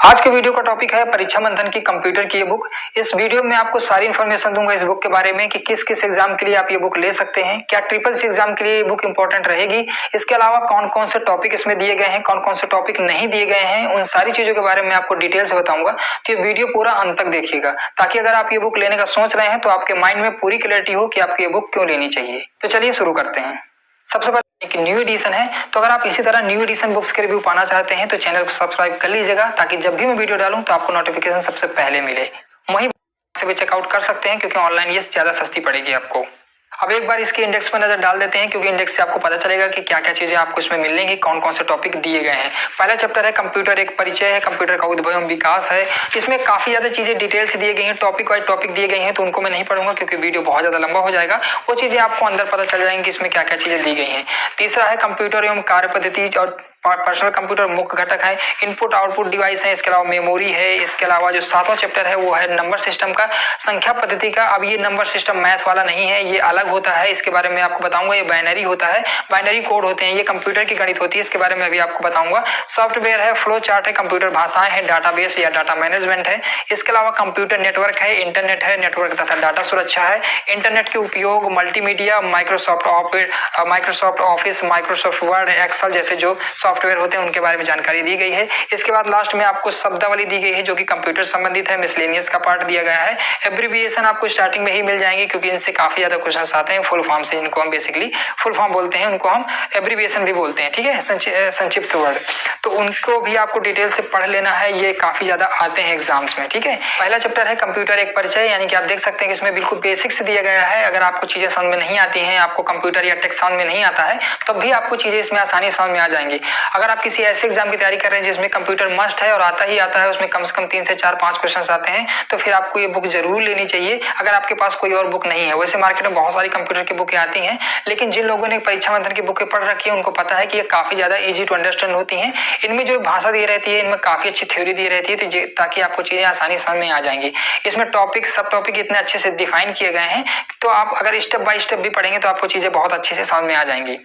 आज के वीडियो का टॉपिक है परीक्षा मंथन की कंप्यूटर की ये बुक। इस वीडियो में आपको सारी इन्फॉर्मेशन दूंगा इस बुक के बारे में कि किस किस एग्जाम के लिए आप ये बुक ले सकते हैं, क्या ट्रिपल सी एग्जाम के लिए ये बुक इंपॉर्टेंट रहेगी, इसके अलावा कौन कौन से टॉपिक इसमें दिए गए हैं, कौन कौन से टॉपिक नहीं दिए गए हैं, उन सारी चीजों के बारे में आपको डिटेल से बताऊंगा। तो ये वीडियो पूरा अंत तक देखिएगा ताकि अगर आप ये बुक लेने का सोच रहे हैं तो आपके माइंड में पूरी क्लैरिटी हो कि आपको ये बुक क्यों लेनी चाहिए। तो चलिए शुरू करते हैं। सबसे पहले एक न्यू एडिशन है, तो अगर आप इसी तरह न्यू एडिशन बुक्स के रिव्यू पाना चाहते हैं तो चैनल को सब्सक्राइब कर लीजिएगा ताकि जब भी मैं वीडियो डालूं तो आपको नोटिफिकेशन सबसे पहले मिले। वहीं से भी चेकआउट कर सकते हैं क्योंकि ऑनलाइन ये ज्यादा सस्ती पड़ेगी आपको। अब एक बार इसके इंडेक्स पर नजर डाल देते हैं क्योंकि इंडेक्स से आपको पता चलेगा कि क्या क्या चीजें आपको इसमें मिलेंगी, कौन कौन से टॉपिक दिए गए हैं। पहला चैप्टर है कंप्यूटर, एक परिचय है, कंप्यूटर का उद्भव एवं विकास है। इसमें काफी ज्यादा चीजें डिटेल से दी गई हैं, टॉपिक वाइज टॉपिक दिए गए हैं, तो उनको मैं नहीं पढ़ूंगा क्योंकि वीडियो बहुत ज्यादा लंबा हो जाएगा। वो चीजें आपको अंदर पता चल जाएंगी इसमें क्या क्या चीजें दी गई हैं। तीसरा है कंप्यूटर एवं कार्य पद्धति और पर्सनल कंप्यूटर मुख्य घटक है, इनपुट आउटपुट डिवाइस है, इसके अलावा मेमोरी है। इसके अलावा जो सातवां चैप्टर है वो है नंबर सिस्टम का, संख्या पद्धति का। अब ये नंबर सिस्टम मैथ वाला नहीं है, ये अलग होता है, इसके बारे में आपको बताऊंगा। ये बाइनरी होता है, बाइनरी कोड होते हैं, ये कंप्यूटर की गणित होती है, इसके बारे में अभी आपको बताऊंगा। सॉफ्टवेयर है, फ्लो चार्ट है, कंप्यूटर भाषाएं है, डाटाबेस या डाटा मैनेजमेंट है। इसके अलावा कंप्यूटर नेटवर्क है, इंटरनेट है, नेटवर्क तथा डाटा सुरक्षा है, इंटरनेट के उपयोग, multimedia, Microsoft Office, Microsoft Word, Excel जैसे जो सॉफ्टवेयर होते हैं उनके बारे में जानकारी दी गई है। इसके बाद लास्ट में आपको शब्दावली दी गई है जो कि कंप्यूटर संबंधित है, मिसलेनियस का पार्ट दिया गया है। एब्रिविएशन आपको स्टार्टिंग में ही मिल जाएंगे क्योंकि इनसे काफी ज्यादा क्वेश्चंस आते हैं। फुल फॉर्म से इनको हम बेसिकली फुल फॉर्म बोलते हैं, उनको हम एब्रिविएशन भी बोलते हैं, ठीक है, संक्षिप्त वर्ड। तो उनको भी आपको डिटेल से पढ़ लेना है, ये काफी ज्यादा आते हैं एग्जाम्स में, ठीक है। पहला चैप्टर है कंप्यूटर एक परिचय, यानी कि आप देख सकते हैं कि इसमें बिल्कुल बेसिक से दिया गया है। अगर आपको चीजें समझ में नहीं आती हैं, आपको कंप्यूटर या टेक समझ में नहीं आता है, तब भी आपको चीजें इसमें आसानी समझ में आ जाएंगी। अगर आप किसी ऐसे एग्जाम की तैयारी कर रहे हैं जिसमें कंप्यूटर मस्ट है और आता ही आता है, उसमें कम से कम 3 से 4-5 क्वेश्चंस आते हैं, तो फिर आपको ये बुक जरूर लेनी चाहिए अगर आपके पास कोई और बुक नहीं है। वैसे मार्केट में बहुत सारी कंप्यूटर की बुकें आती हैं, लेकिन जिन लोगों ने परीक्षा मंथन की बुकें पढ़ रखी है उनको पता है कि ये काफी ज्यादा इजी टू अंडरस्टैंड होती हैं। इनमें जो भाषा दी रहती है, इनमें काफी अच्छी थ्योरी दी रहती है, तो ताकि आपको चीजें आसानी समझ में आ जाएंगी। इसमें टॉपिक सब टॉपिक इतने अच्छे से डिफाइन किए गए हैं, तो आप अगर स्टेप बाय स्टेप भी पढ़ेंगे तो आपको चीजें बहुत अच्छे से समझ में आ जाएंगी।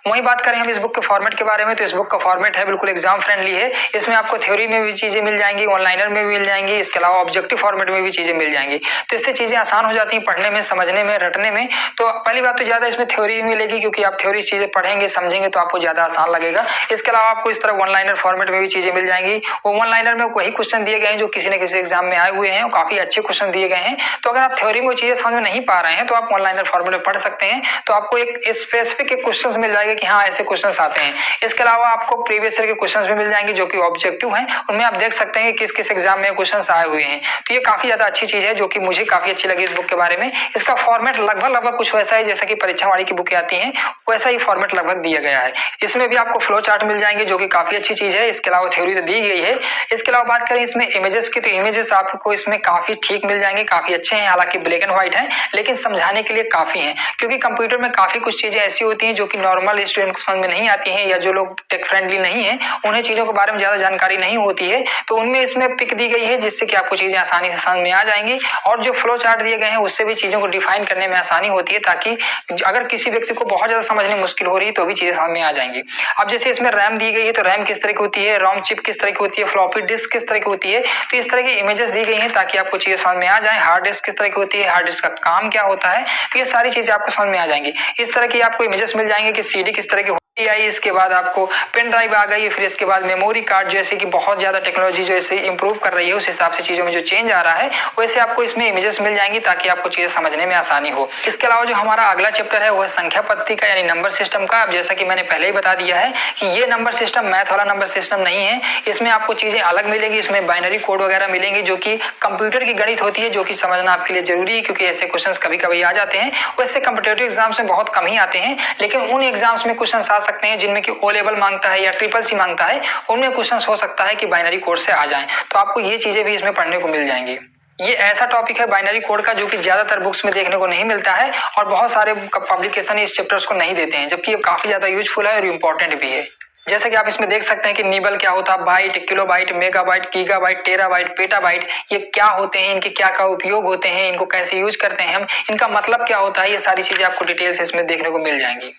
वही बात करें हम इस बुक के फॉर्मेट के बारे में, तो इस बुक का फॉर्मेट है बिल्कुल एग्जाम फ्रेंडली है। इसमें आपको थ्योरी में भी चीजें मिल जाएंगी, ऑनलाइनर में भी मिल जाएंगी, इसके अलावा ऑब्जेक्टिव फॉर्मेट में भी चीजें मिल जाएंगी। तो इससे चीजें आसान हो जाती हैं पढ़ने में, समझने में, रटने में। तो पहली बात तो ज्यादा इसमें थ्योरी मिलेगी क्योंकि आप थ्योरी चीजें पढ़ेंगे समझेंगे तो आपको ज्यादा आसान लगेगा। इसके अलावा आपको इस तरह ऑनलाइनर फॉर्मेट में भी चीजें मिल जाएंगी। वो ऑनलाइनर में वही क्वेश्चन दिए गए हैं जो किसी न किसी एग्जाम में आए हुए हैं, काफी अच्छे क्वेश्चन दिए गए हैं। तो अगर आप थ्योरी में वो चीजें समझ में नहीं पा रहे हैं तो आप ऑनलाइनर फॉर्मेट में पढ़ सकते हैं, तो आपको एक स्पेसिफिक क्वेश्चन मिल जाएगा कि हाँ ऐसे क्वेश्चन आते हैं। इसके अलावा आपको प्रीवियस ईयर के क्वेश्चंस भी मिल जाएंगे जो कि ऑब्जेक्टिव हैं, उनमें आप देख सकते हैं कि किस किस एग्जाम में क्वेश्चंस आए हुए हैं। तो ये काफी ज्यादा अच्छी चीज है जो कि मुझे काफी अच्छी लगी इस बुक के बारे में। इसका फॉर्मेट लगभग कुछ वैसा है जैसा कि परीक्षा वाली की बुकें आती हैं, वैसा ही फॉर्मेट लगभग दिया गया है। इसमें भी आपको फ्लो चार्ट मिल जाएंगे जो कि काफी अच्छी चीज है। इसके अलावा थ्योरी तो दी गई है। इसके अलावा बात करें इसमें इमेजेस की, तो इमेजेस आपको इसमें काफी ठीक मिल जाएंगे, काफी अच्छे हैं। हालांकि ब्लैक एंड व्हाइट है लेकिन समझाने के लिए काफी है, क्योंकि कंप्यूटर में काफी कुछ चीजें ऐसी होती हैं जो कि नॉर्मल स्टूडेंट को समझ में नहीं आती हैं, या जो लोग टेक फ्रेंडली नहीं है उन्हें चीजों के बारे में ज्यादा जानकारी नहीं होती है, तो उनमें इसमें पिक दी गई है जिससे कि आपको चीजें आसानी से समझ में आ जाएंगी। और जो फ्लो चार्ट दिए गए हैं उससे भी चीजों को डिफाइन करने में आसानी होती है, ताकि अगर किसी व्यक्ति को बहुत ज्यादा समझने मुश्किल हो रही है तो भी चीजें समझ में आ जाएंगी। अब जैसे इसमें रैम दी गई है, तो रैम किस तरह की होती है, रोम चिप किस तरह की होती है, फ्लॉपी डिस्क किस तरह की होती है, तो इस तरह की इमेजेस दी गई हैं ताकि आपको चीजें समझ में आ जाए। हार्ड डिस्क किस तरह की होती है, हार्ड डिस्क का काम क्या होता है, तो ये सारी चीजें आपको समझ में आ जाएंगी। इस तरह की आपको इमेजेस मिल जाएंगे कि सीडी किस तरह की आई, इसके बाद आपको पेन ड्राइव आ गई, फिर इसके बाद मेमोरी कार्ड, जैसे कि बहुत ज्यादा टेक्नोलॉजी जो ऐसे इंप्रूव कर रही है उस हिसाब से चीजों में जो चेंज आ रहा है वैसे आपको इसमें इमेजेस मिल जाएंगी ताकि आपको चीजें समझने में आसानी हो। इसके अलावा जो हमारा अगला चैप्टर है वो है संख्या पद्धति का, यानी नंबर सिस्टम का। अब जैसा कि मैंने पहले ही बता दिया है कि ये नंबर सिस्टम मैथ वाला नंबर सिस्टम नहीं है, इसमें आपको चीजें अलग मिलेगी। इसमें बाइनरी कोड वगैरह मिलेंगे जो कि कंप्यूटर की गणित होती है, जो कि समझना आपके लिए जरूरी है क्योंकि ऐसे क्वेश्चन कभी कभी आ जाते हैं। वैसे कॉम्पिटिटिव एग्जाम्स में बहुत कम ही आते हैं, लेकिन उन एग्जाम्स में क्वेश्चन आ सकते हैं जिनमें कि ओ लेवल मांगता है या ट्रिपल सी मांगता है, उनमें क्वेश्चंस हो सकता है कि बाइनरी कोड से आ जाएं, तो आपको ये चीजें भी इसमें पढ़ने को मिल जाएंगी। ये ऐसा टॉपिक है बाइनरी कोड का जो कि ज्यादातर बुक्स में देखने को नहीं मिलता है और बहुत सारे पब्लिकेशन इस चैप्टर्स को नहीं देते हैं, जबकि ये काफी ज्यादा यूजफुल है और इम्पोर्टेंट भी है। जैसे कि आप इसमें देख सकते हैं कि निबल क्या होता है, byte, kilobyte, megabyte, gigabyte, terabyte, petabyte, ये क्या होते हैं, इनके क्या क्या उपयोग होते हैं, इनको कैसे यूज करते हैं हम, इनका मतलब क्या होता है, ये सारी चीजें आपको डिटेल से इसमें देखने को मिल जाएंगी।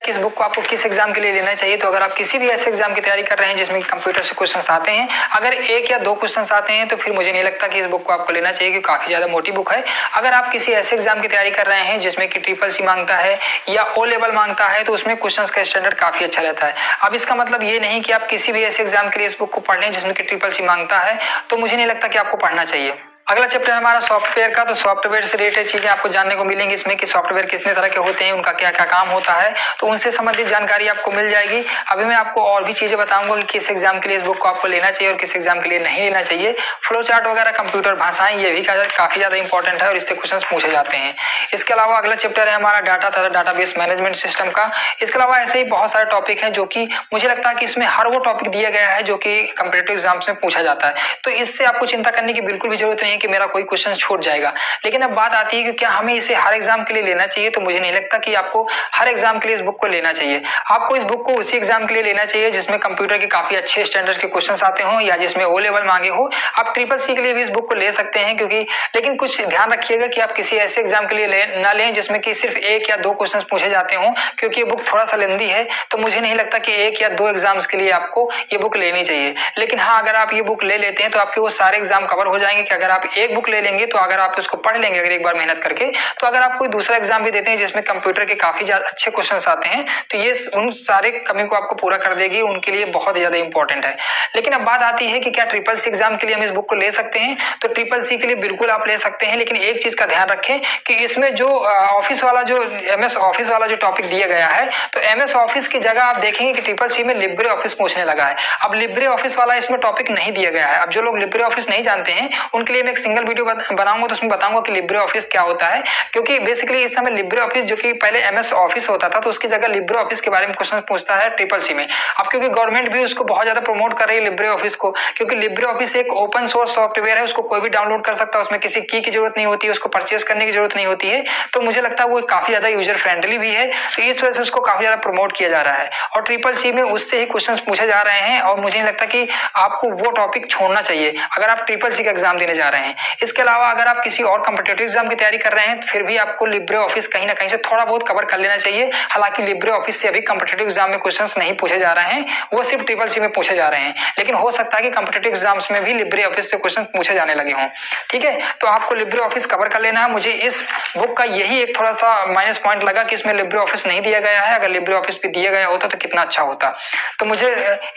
कि इस बुक को आपको किस एग्जाम के लिए लेना चाहिए। तो अगर आप किसी भी ऐसे एग्जाम की तैयारी कर रहे हैं जिसमें कंप्यूटर से क्वेश्चंस आते हैं, अगर एक या दो क्वेश्चंस आते हैं तो फिर मुझे नहीं लगता कि इस बुक को आपको लेना चाहिए, क्योंकि काफी ज्यादा मोटी बुक है। अगर आप किसी ऐसे एग्जाम की तैयारी कर रहे हैं जिसमें कि ट्रिपल सी मांगता है या ओ लेवल मांगता है, तो उसमें क्वेश्चन का स्टैंडर्ड काफी अच्छा रहता है। अब इसका मतलब ये नहीं कि आप किसी भी ऐसे एग्जाम के लिए इस बुक को पढ़ लें जिसमें कि ट्रिपल सी मांगता है, तो मुझे नहीं लगता कि आपको पढ़ना चाहिए। अगला चैप्टर है हमारा सॉफ्टवेयर का। तो सॉफ्टवेयर से रिलेटेड चीजें आपको जानने को मिलेंगी इसमें कि सॉफ्टवेयर कितने तरह के होते हैं, उनका क्या क्या काम होता है, तो उनसे संबंधित जानकारी आपको मिल जाएगी। अभी मैं आपको और भी चीजें बताऊंगा कि किस एग्जाम के लिए इस बुक को आपको लेना चाहिए और किस एग्जाम के लिए नहीं लेना चाहिए। फ्लो चार्ट वगैरह, कंप्यूटर भाषाएं, ये भी काफी ज्यादा इंपॉर्टेंट है और इससे क्वेश्चन पूछे जाते हैं। इसके अलावा अगला चैप्टर है हमारा डाटा तथा डाटाबेस मैनेजमेंट सिस्टम का। इसके अलावा ऐसे ही बहुत सारे टॉपिक हैं जो कि मुझे लगता है कि इसमें हर वो टॉपिक दिया गया है जो कि कॉम्पिटिटिव एग्जाम्स में पूछा जाता है। तो इससे आपको चिंता करने की बिल्कुल भी जरूरत नहीं है कि मेरा कोई क्वेश्चन छूट जाएगा। लेकिन अब बात आती है कि क्या हमें इसे हर एग्जाम के लिए लेना चाहिए। तो मुझे नहीं लगता कि आपको हर एग्जाम के लिए इस बुक को लेना चाहिए। आपको इस बुक को उसी एग्जाम के लिए लेना चाहिए जिसमें कंप्यूटर के काफी अच्छे स्टैंडर्ड के क्वेश्चंस आते हों या जिसमें ओ लेवल मांगे हो। आप ट्रिपल सी के लिए भी इस बुक को ले सकते हैं, क्योंकि लेकिन कुछ ध्यान रखिएगा कि आप किसी ऐसे एग्जाम के लिए ना लें जिसमें कि सिर्फ एक या दो क्वेश्चन पूछे जाते हों, क्योंकि ये बुक थोड़ा सा लेंदी है। तो मुझे नहीं लगता कि एक या दो एग्जाम्स के लिए आपको ये बुक लेनी चाहिए। लेकिन हाँ, अगर आप ये बुक ले लेते हैं तो आपके वो सारे एग्जाम कवर हो जाएंगे। कि अगर आप एक बुक ले लेंगे तो अगर आप उसको पढ़ लेंगे अगर एक बार मेहनत करके, तो अगर आप कोई दूसरा एग्जाम भी देते हैं जिसमें कंप्यूटर के काफी ज्यादा अच्छे क्वेश्चंस आते हैं, तो ये उन सारे कमी को आपको पूरा कर देगी, उनके लिए बहुत ज्यादा इंपॉर्टेंट है। लेकिन अब बात आती है कि क्या ट्रिपल सी एग्जाम के लिए हम इस बुक को ले सकते हैं। तो ट्रिपल सी के लिए बिल्कुल आप ले सकते हैं, लेकिन एक चीज का ध्यान रखें कि इसमें जो ऑफिस वाला जो एमएस ऑफिस वाला जो टॉपिक दिया गया है, तो एमएस ऑफिस की जगह आप देखेंगे कि ट्रिपल सी में लिब्रे ऑफिस पूछने लगा है। अब लिब्रे ऑफिस वाला इसमें टॉपिक नहीं दिया गया है। अब जो लोग लिब्रे ऑफिस नहीं जानते हैं उनके लिए मैं एक सिंगल वीडियो बनाऊंगा, तो उसमें बताऊंगा कि लिब्रे ऑफिस क्या होता है। क्योंकि बेसिकली इस समय लिब्रे ऑफिस, जो कि पहले एमएस ऑफिस होता था, तो उसकी जगह लिब्रे ऑफिस के बारे में क्वेश्चन पूछता है ट्रिपल सी में। अब क्योंकि गवर्नमेंट भी उसको बहुत ज्यादा प्रमोट कर रही है लिब्रे ऑफिस को, क्योंकि लिब्रे ऑफिस एक ओपन सोर्स सॉफ्टवेयर है, उसको कोई भी डाउनलोड कर सकता है, उसमें किसी की जरूरत नहीं होती है, उसको परचेज करने की जरूरत नहीं होती है। तो मुझे लगता है वो काफी ज्यादा यूजर फ्रेंडली भी है, तो इस वजह से उसको काफी ज्यादा प्रमोट किया जा रहा है। और ट्रिपल सी में उससे ही क्वेश्चन पूछे जा रहे हैं, और मुझे नहीं लगता कि आपको वो टॉपिक छोड़ना चाहिए अगर आप ट्रिपल सी का एग्जाम देने जा रहे हैं। इसके अलावा अगर आप किसी और कॉम्पिटिटिव एग्जाम की तैयारी कर रहे हैं, फिर भी आपको लिब्रे ऑफिस कहीं ना कहीं से थोड़ा बहुत कवर कर लेना चाहिए। हालांकि लिब्रे ऑफिस से अभी कॉम्पिटिटिव एग्जाम में क्वेश्चंस नहीं पूछे जा रहे हैं, वो सिर्फ ट्रिपल सी में पूछे जा रहे हैं। लेकिन हो सकता है कि कॉम्पिटिटिव एग्जाम्स में भी लिब्रे ऑफिस से क्वेश्चन पूछे जाने लगे हों। ठीक है, तो आपको लिब्रे ऑफिस कवर कर लेना है। मुझे इस बुक का यही एक थोड़ा सा माइनस पॉइंट लगा कि इसमें लिब्रे ऑफिस नहीं दिया गया है। अगर लिब्रे ऑफिस भी दिया गया होता तो कितना अच्छा होता। तो मुझे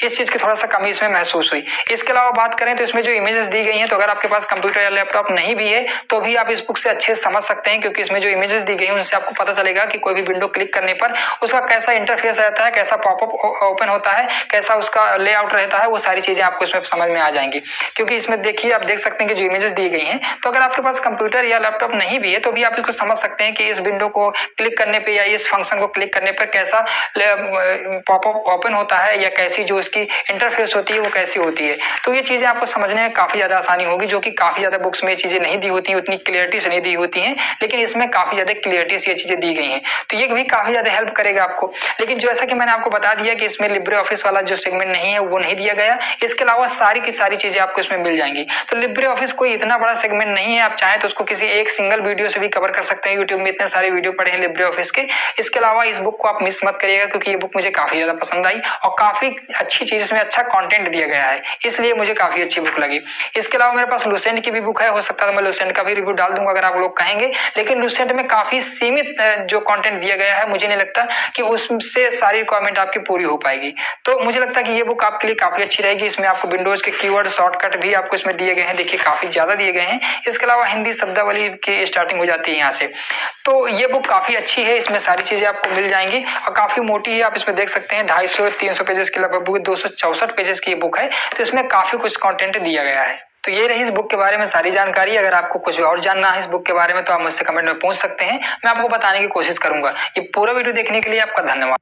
इस चीज की थोड़ा सा कमी इसमें महसूस हुई। इसके अलावा बात करें तो इसमें जो इमेजेस दी गई हैं, तो अगर आपके पास कंप्यूटर या लैपटॉप नहीं भी है तो भी आप इस बुक से अच्छे से समझ सकते हैं, क्योंकि इसमें जो इमेजेस दी गई हैं उनसे आपको पता चलेगा कि कोई भी विंडो क्लिक करने पर उसका कैसा इंटरफेस रहता है, कैसा पॉपअप ओपन होता है, कैसा उसका लेआउट रहता है, वो सारी चीजें आपको इसमें समझ में आ जाएंगी। क्योंकि इसमें देखिए, आप देख सकते हैं कि जो इमेजेस दी गई हैं, तो अगर आपके पास कंप्यूटर या लैपटॉप नहीं भी है तो भी आप इसको समझ सकते हैं कि इस विंडो को क्लिक करने पर या इस फंक्शन को क्लिक करने पर कैसा पॉपअप ओपन होता है, या कैसी जो इसकी इंटरफेस होती है वो कैसी होती है। तो ये चीजें आपको समझने में काफी ज्यादा आसानी होगी, जो कि काफी ज्यादा बुक्स में ये चीजें नहीं दी होती, उतनी क्लियरिटी से नहीं दी होती हैं, लेकिन इसमें काफी ज्यादा क्लियरिटी से ये चीजें दी गई हैं। तो ये भी काफी ज्यादा हेल्प करेगा आपको। लेकिन जैसा कि मैंने आपको बता दिया कि इसमें लिब्रे ऑफिस वाला जो सेगमेंट नहीं है वो नहीं दिया गया। इसके अलावा सारी की सारी चीजें आपको इसमें मिल जाएंगी। तो लिब्रे ऑफिस कोई इतना बड़ा सेगमेंट नहीं है, आप चाहें तो उसको किसी एक सिंगल वीडियो से भी कवर कर सकते हैं। यूट्यूब में इतने सारे वीडियो पड़े हैं लिब्रे ऑफिस के। इसके अलावा इस बुक को आप मिस मत करिएगा, क्योंकि ये बुक मुझे काफी ज्यादा पसंद आई और काफी अच्छी चीज, इसमें अच्छा कंटेंट दिया गया है, इसलिए मुझे काफी अच्छी बुक लगी। इसके अलावा मेरे पास लुसेंट की भी बुक है, हो सकता है मैं लुसेंट का भी रिव्यू डाल दूंगा अगर आप लोग कहेंगे। लेकिन लुसेंट में काफी सीमित जो कंटेंट दिया गया है, मुझे नहीं लगता कि उससे सारी रिक्वायरमेंट आपकी पूरी हो पाएगी। तो मुझे लगता है कि ये बुक आपके लिए काफी अच्छी रहेगी। इसमें आपको विंडोज के कीवर्ड शॉर्टकट भी आपको इसमें दिए गए हैं, देखिए काफी ज्यादा दिए गए हैं। इसके अलावा हिंदी शब्दावली की स्टार्टिंग हो जाती है यहाँ से। तो ये बुक काफी अच्छी है, इसमें सारी चीजें आपको मिल जाएंगी और काफी मोटी है। आप इसमें देख सकते हैं 250-300 पेजेस की लगभग बुक, 264 पेजेस की बुक है। तो इसमें काफी कुछ कंटेंट दिया गया है। तो ये रही इस बुक के बारे में सारी जानकारी। अगर आपको कुछ और जानना है इस बुक के बारे में तो आप मुझसे कमेंट में पूछ सकते हैं, मैं आपको बताने की कोशिश करूंगा। ये पूरा वीडियो देखने के लिए आपका धन्यवाद।